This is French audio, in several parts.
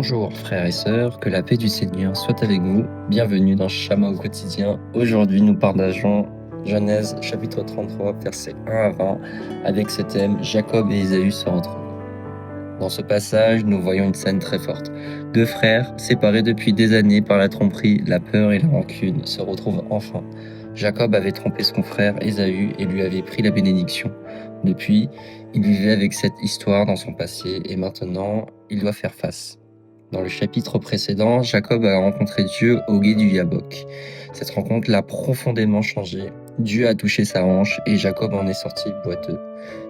Bonjour frères et sœurs, que la paix du Seigneur soit avec vous. Bienvenue dans Shama au quotidien. Aujourd'hui nous partageons Genèse chapitre 33 versets 1 à 20 avec ce thème Jacob et Ésaü se retrouvent. Dans ce passage nous voyons une scène très forte. Deux frères, séparés depuis des années par la tromperie, la peur et la rancune, se retrouvent enfin. Jacob avait trompé son frère Ésaü et lui avait pris la bénédiction. Depuis, il vivait avec cette histoire dans son passé et maintenant il doit faire face. Dans le chapitre précédent, Jacob a rencontré Dieu au gué du Yabok. Cette rencontre l'a profondément changé. Dieu a touché sa hanche et Jacob en est sorti boiteux.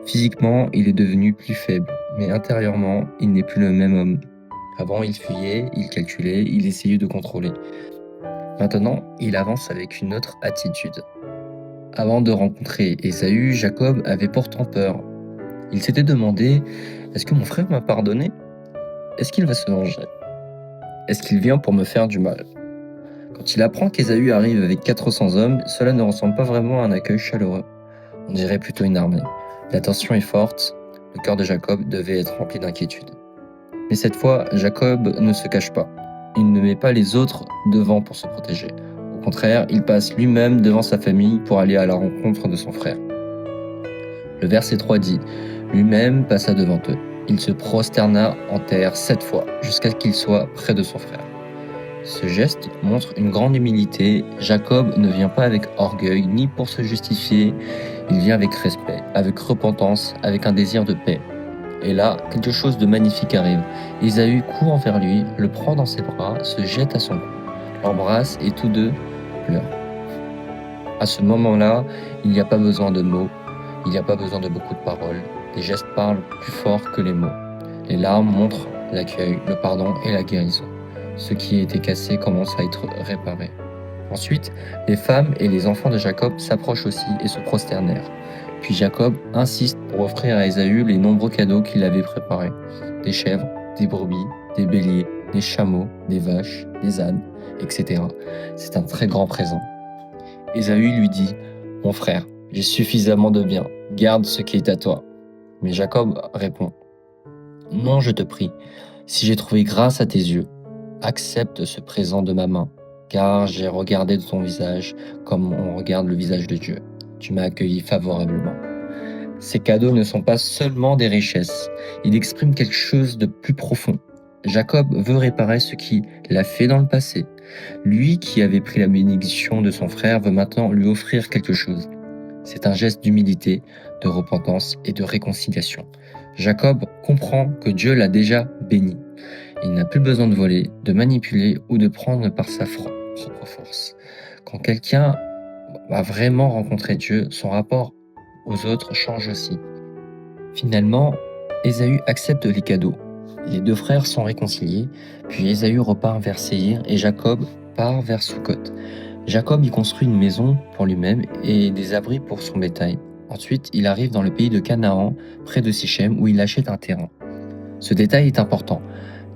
Physiquement, il est devenu plus faible, mais intérieurement, il n'est plus le même homme. Avant, il fuyait, il calculait, il essayait de contrôler. Maintenant, il avance avec une autre attitude. Avant de rencontrer Ésaü, Jacob avait pourtant peur. Il s'était demandé, est-ce que mon frère m'a pardonné ? Est-ce qu'il va se venger ? Est-ce qu'il vient pour me faire du mal ? Quand il apprend qu'Ésaü arrive avec 400 hommes, cela ne ressemble pas vraiment à un accueil chaleureux. On dirait plutôt une armée. La tension est forte, le cœur de Jacob devait être rempli d'inquiétude. Mais cette fois, Jacob ne se cache pas. Il ne met pas les autres devant pour se protéger. Au contraire, il passe lui-même devant sa famille pour aller à la rencontre de son frère. Le verset 3 dit « Lui-même passa devant eux. Il se prosterna en terre 7 fois, jusqu'à ce qu'il soit près de son frère. » Ce geste montre une grande humilité. Jacob ne vient pas avec orgueil, ni pour se justifier. Il vient avec respect, avec repentance, avec un désir de paix. Et là, quelque chose de magnifique arrive. Ésaü court vers lui, le prend dans ses bras, se jette à son cou, l'embrasse et tous deux pleurent. À ce moment-là, il n'y a pas besoin de mots, il n'y a pas besoin de beaucoup de paroles. Les gestes parlent plus fort que les mots. Les larmes montrent l'accueil, le pardon et la guérison. Ce qui était cassé commence à être réparé. Ensuite, les femmes et les enfants de Jacob s'approchent aussi et se prosternèrent. Puis Jacob insiste pour offrir à Ésaü les nombreux cadeaux qu'il avait préparés. Des chèvres, des brebis, des béliers, des chameaux, des vaches, des ânes, etc. C'est un très grand présent. Ésaü lui dit « Mon frère, j'ai suffisamment de biens, garde ce qui est à toi. » Mais Jacob répond « Non, je te prie, si j'ai trouvé grâce à tes yeux, accepte ce présent de ma main, car j'ai regardé de ton visage comme on regarde le visage de Dieu. Tu m'as accueilli favorablement. » Ces cadeaux ne sont pas seulement des richesses, ils expriment quelque chose de plus profond. Jacob veut réparer ce qu'il a fait dans le passé. Lui qui avait pris la bénédiction de son frère veut maintenant lui offrir quelque chose. C'est un geste d'humilité, de repentance et de réconciliation. Jacob comprend que Dieu l'a déjà béni. Il n'a plus besoin de voler, de manipuler ou de prendre par sa propre force. Quand quelqu'un a vraiment rencontré Dieu, son rapport aux autres change aussi. Finalement, Ésaü accepte les cadeaux. Les deux frères sont réconciliés, puis Ésaü repart vers Séhir et Jacob part vers Sukkot. Jacob y construit une maison pour lui-même et des abris pour son bétail. Ensuite, il arrive dans le pays de Canaan, près de Sichem, où il achète un terrain. Ce détail est important.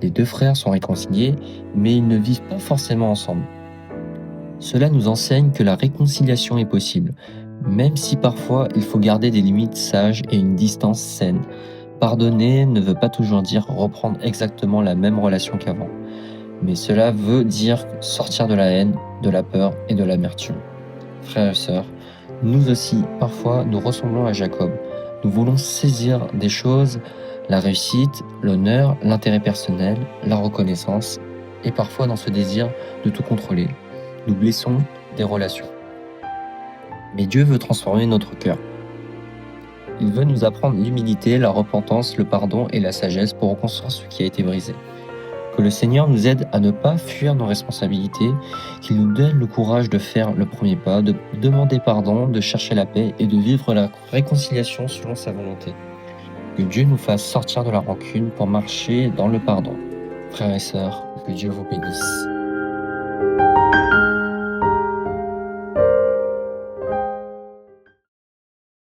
Les deux frères sont réconciliés, mais ils ne vivent pas forcément ensemble. Cela nous enseigne que la réconciliation est possible, même si parfois il faut garder des limites sages et une distance saine. Pardonner ne veut pas toujours dire reprendre exactement la même relation qu'avant, mais cela veut dire sortir de la haine, de la peur et de l'amertume. Frères et sœurs, nous aussi, parfois, nous ressemblons à Jacob. Nous voulons saisir des choses, la réussite, l'honneur, l'intérêt personnel, la reconnaissance, et parfois dans ce désir de tout contrôler, nous blessons des relations. Mais Dieu veut transformer notre cœur. Il veut nous apprendre l'humilité, la repentance, le pardon et la sagesse pour reconstruire ce qui a été brisé. Que le Seigneur nous aide à ne pas fuir nos responsabilités, qu'il nous donne le courage de faire le premier pas, de demander pardon, de chercher la paix et de vivre la réconciliation selon sa volonté. Que Dieu nous fasse sortir de la rancune pour marcher dans le pardon. Frères et sœurs, que Dieu vous bénisse.